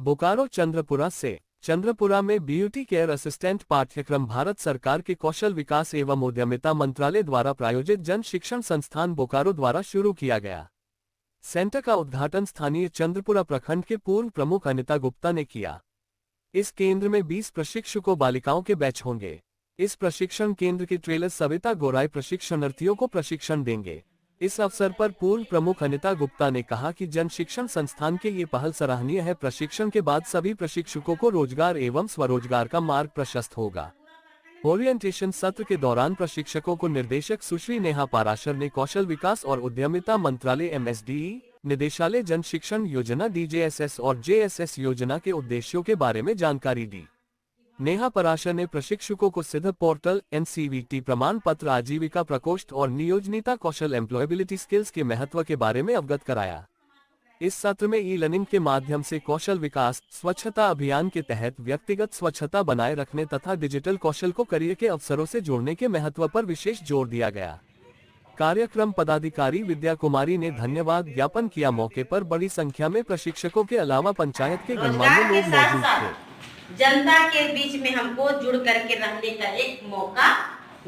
बोकारो चंद्रपुरा से। चंद्रपुरा में beauty care assistant पाठ्यक्रम भारत सरकार के कौशल विकास एवं उद्यमिता मंत्रालय द्वारा प्रायोजित जन शिक्षण संस्थान बोकारो द्वारा शुरू किया गया। सेंटर का उद्घाटन स्थानीय चंद्रपुरा प्रखंड के पूर्व प्रमुख अनिता गुप्ता ने किया। इस केंद्र में 20 प्रशिक्षकों बालिकाओं के बैच होंगे। इस प्रशिक्षण केंद्र की ट्रेनर सविता गोराई प्रशिक्षणार्थियों को प्रशिक्षण देंगे। इस अवसर पर पूर्व प्रमुख अनिता गुप्ता ने कहा कि जन शिक्षण संस्थान के ये पहल सराहनीय है। प्रशिक्षण के बाद सभी प्रशिक्षकों को रोजगार एवं स्वरोजगार का मार्ग प्रशस्त होगा। ओरिएंटेशन सत्र के दौरान प्रशिक्षकों को निर्देशक सुश्री नेहा पाराशर ने कौशल विकास और उद्यमिता मंत्रालय MSDE, निदेशालय जन शिक्षण योजना DJSS और JSS योजना के उद्देश्यों के बारे में जानकारी दी। नेहा पराशर ने प्रशिक्षकों को सिद्ध पोर्टल, NCVT प्रमाण पत्र, आजीविका प्रकोष्ठ और नियोजनीता कौशल एम्प्लॉयबिलिटी स्किल्स के महत्व के बारे में अवगत कराया। इस सत्र में ई-लर्निंग के माध्यम से कौशल विकास, स्वच्छता अभियान के तहत व्यक्तिगत स्वच्छता बनाए रखने तथा डिजिटल कौशल को करियर के अवसरों से जोड़ने के महत्व पर विशेष जोर दिया गया। कार्यक्रम पदाधिकारी विद्या कुमारी ने धन्यवाद ज्ञापन किया। मौके पर बड़ी संख्या में प्रशिक्षकों के अलावा पंचायत के गणमान्य लोग मौजूद थे। जनता के बीच में हमको जुड़ करके रहने का एक मौका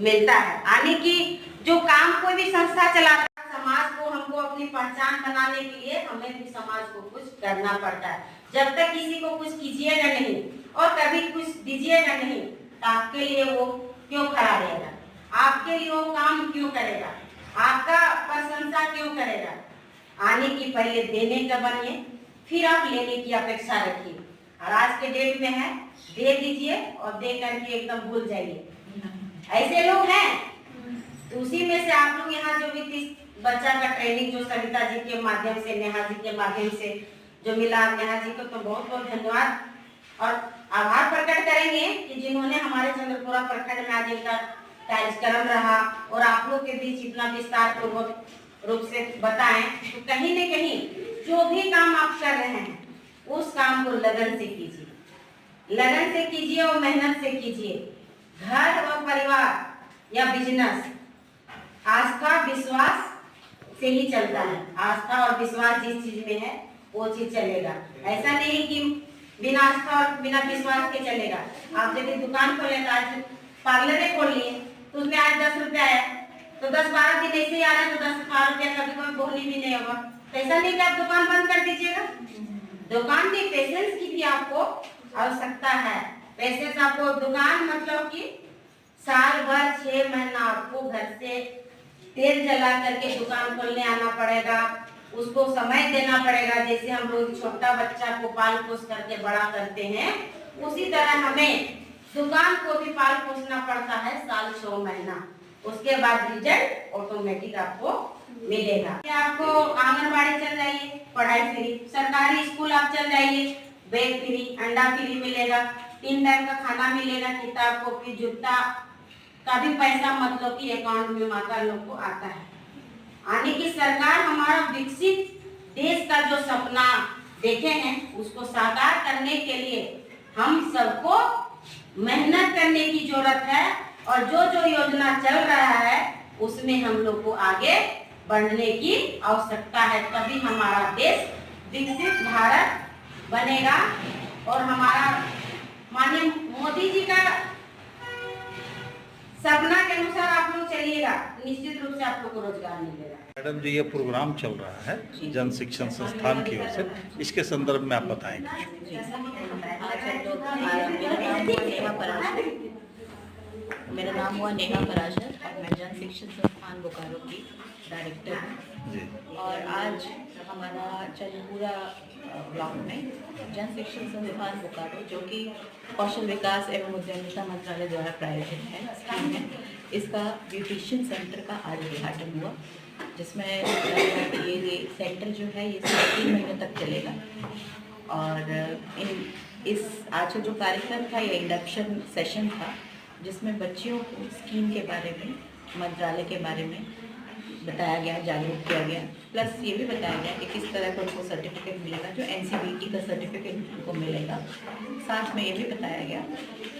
मिलता है। आने की जो काम कोई भी संस्था चलाता है, समाज को हमको अपनी पहचान बनाने के लिए हमें भी समाज को कुछ करना पड़ता है। जब तक किसी को कुछ कीजिएगा नहीं और कभी कुछ दीजिएगा नहीं तो आपके लिए वो क्यों खड़ा रहेगा, आपके लिए वो काम क्यों करेगा, आपका प्रशंसा क्यों करेगा। आने की पहले देने का बनिए, फिर आप लेने की अपेक्षा रखिए। और आज के डेट में है दे दीजिए और दे करके एकदम भूल जाइए। ऐसे लोग हैं तो उसी में से आप लोग यहाँ जो भी 30 बच्चा का ट्रेनिंग जो सविता जी के माध्यम से, नेहा जी के माध्यम से जो मिला, नेहा जी को तो बहुत बहुत धन्यवाद और आभार प्रकट करेंगे कि जिन्होंने हमारे चंद्रपुरा प्रखंड में आज इनका कार्यक्रम रहा और आप लोग के बीच इतना विस्तार पूर्वक रूप से बताएं। तो कहीं न कहीं जो भी काम आप कर रहे हैं उस काम को लगन से कीजिए, लगन से कीजिए और मेहनत से कीजिए। घर और परिवार या बिजनेस आस्था विश्वास से ही चलता है। आस्था और विश्वास जिस चीज में है वो चीज चलेगा। ऐसा नहीं कि बिना आस्था और बिना विश्वास के चलेगा। आप यदि दुकान खोले, आज पार्लर खोल लिए तो उसमें आज 10 रुपया आया तो 10-12 दिन ऐसे ही आ रहा है तो 10-12 रुपया कभी कोई बोली भी नहीं होगा। तो ऐसा नहीं कि आप दुकान बंद कर दीजिएगा। दुकान की पेशेंस की भी आपको आवश्यकता है। पेशेंस आपको दुकान मतलब कि साल भर 6 महीना आपको घर से तेल जला करके दुकान खोलने आना पड़ेगा, उसको समय देना पड़ेगा। जैसे हम लोग छोटा बच्चा को पाल पोस करके बड़ा करते हैं उसी तरह हमें दुकान को भी पाल पोसना पड़ता है साल 6 महीना। उसके बाद रिजल्ट ऑटोमेटिक आपको मिलेगा। आपको आंगनबाड़ी चल जाइए, पढ़ाई फ्री, सरकारी स्कूल आप चल जाइए, बैग फ्री, अंडा फ्री मिलेगा, 3 टाइम का खाना मिलेगा, किताब कॉपी जूता का भी पैसा मतलब कि अकाउंट में माता लोग को आता है। आने की सरकार हमारा विकसित देश का जो सपना देखे हैं उसको साकार करने के लिए हम सबको मेहनत करने की जरूरत है और जो जो योजना चल रहा है उसमें हम लोग को आगे बढ़ने की आवश्यकता है। तभी हमारा देश विकसित भारत बनेगा और हमारा माननीय मोदी जी का सपना के अनुसार आप लोग चलिएगा, निश्चित रूप से आप लोग को रोजगार मिलेगा। मैडम जो ये प्रोग्राम चल रहा है जन शिक्षण संस्थान की ओर से, इसके संदर्भ में आप बताएंगे। मेरा नाम हुआ नेहा पराशर और मैं जन शिक्षण संस्थान बोकारो की डायरेक्टर हूँ। और आज हमारा चंद्रपुरा ब्लॉक में जन शिक्षण संस्थान बोकारो जो कि कौशल विकास एवं उद्यमिता मंत्रालय द्वारा प्रायोजित है स्कीम है, इसका ब्यूटिशियन सेंटर का आज उद्घाटन हुआ, जिसमें ये सेंटर जो है ये 3 महीने तक चलेगा। और इस आज का जो कार्यक्रम था ये इंडक्शन सेशन था, जिसमें बच्चियों को स्कीम के बारे में, मंत्रालय के बारे में बताया गया, जागरूक किया गया। प्लस ये भी बताया गया कि किस तरह का उनको सर्टिफिकेट मिलेगा, जो NCVT का सर्टिफिकेट उनको मिलेगा। साथ में ये भी बताया गया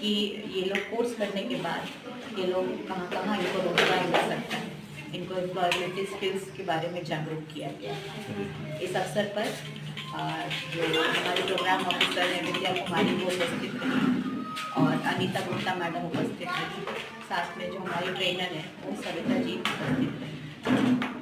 कि ये लोग कोर्स करने के बाद ये लोग कहाँ कहाँ इनको रोजगार मिल सकता है, इनको एम्प्लॉयबिलिटी स्किल्स के बारे में जागरूक किया गया। इस अवसर पर जो हमारी प्रोग्राम ऑफिसर है विद्या कुमारी वो उपस्थित रही और अनीता गुप्ता मैडम उपस्थित रही। साथ में जो हमारी ट्रेनर है वो सविता जी उपस्थित रही।